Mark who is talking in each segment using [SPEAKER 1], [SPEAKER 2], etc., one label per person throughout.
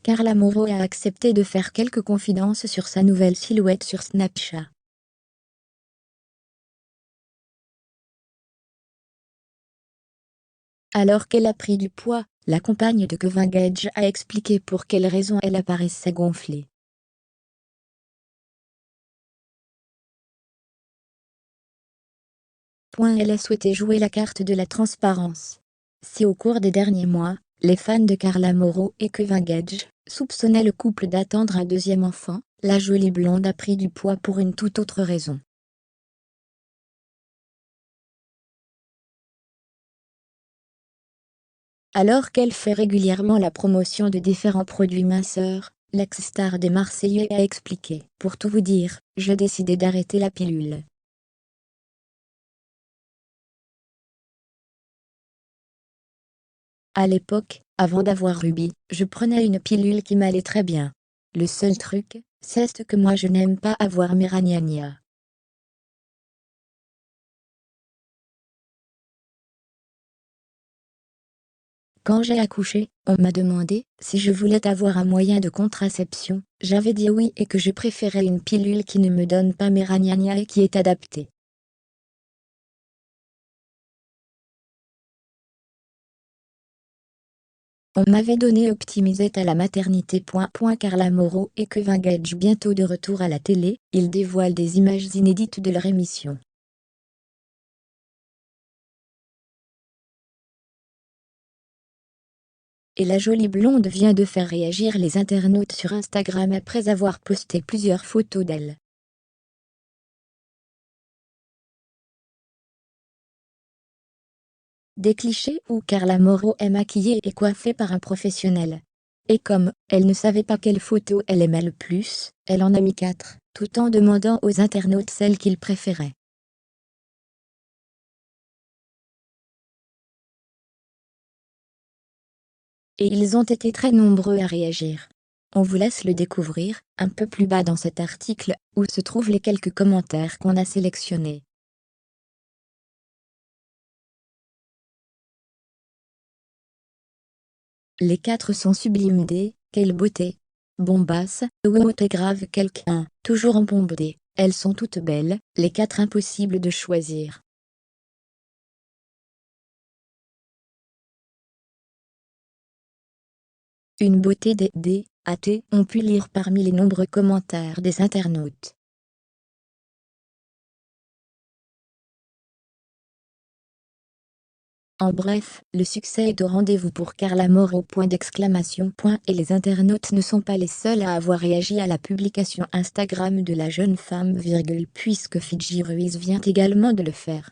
[SPEAKER 1] Carla Moreau a accepté de faire quelques confidences sur sa nouvelle silhouette sur Snapchat. Alors qu'elle a pris du poids, la compagne de Kevin Gage a expliqué pour quelles raisons elle apparaissait gonflée. Elle a souhaité jouer la carte de la transparence. Si au cours des derniers mois, les fans de Carla Moreau et Kevin Gage soupçonnaient le couple d'attendre un deuxième enfant, la jolie blonde a pris du poids pour une toute autre raison. Alors qu'elle fait régulièrement la promotion de différents produits minceurs, l'ex-star des Marseillais a expliqué: « Pour tout vous dire, j'ai décidé d'arrêter la pilule. À l'époque, avant d'avoir Ruby, je prenais une pilule qui m'allait très bien. Le seul truc, c'est que moi je n'aime pas avoir mes ragnagnas. Quand j'ai accouché, on m'a demandé si je voulais avoir un moyen de contraception, j'avais dit oui et que je préférais une pilule qui ne me donne pas mes ragnagnas et qui est adaptée. On m'avait donné Optimisette à la maternité. Carla Moreau et Kevin Gage bientôt de retour à la télé, ils dévoilent des images inédites de leur émission. Et la jolie blonde vient de faire réagir les internautes sur Instagram après avoir posté plusieurs photos d'elle. Des clichés où Carla Moreau est maquillée et coiffée par un professionnel. Et comme elle ne savait pas quelle photo elle aimait le plus, elle en a mis 4, tout en demandant aux internautes celle qu'ils préféraient. Et ils ont été très nombreux à réagir. On vous laisse le découvrir, un peu plus bas dans cet article, où se trouvent les quelques commentaires qu'on a sélectionnés. Les 4 sont sublimes. Quelle beauté! Bombasse, wow, t'es grave quelqu'un, toujours en bombe. Elles sont toutes belles, les 4 impossibles de choisir. Une beauté ont pu lire parmi les nombreux commentaires des internautes. En bref, le succès est au rendez-vous pour Carla Moreau. Et les internautes ne sont pas les seuls à avoir réagi à la publication Instagram de la jeune femme, puisque Fidji Ruiz vient également de le faire.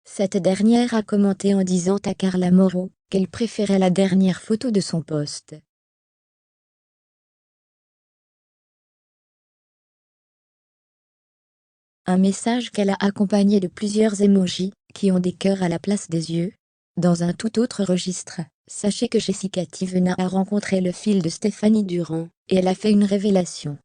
[SPEAKER 1] Cette dernière a commenté en disant à Carla Moreau qu'elle préférait la dernière photo de son post. Un message qu'elle a accompagné de plusieurs emojis, qui ont des cœurs à la place des yeux. Dans un tout autre registre, sachez que Jessica Tivena a rencontré le fils de Stéphanie Durand, et elle a fait une révélation.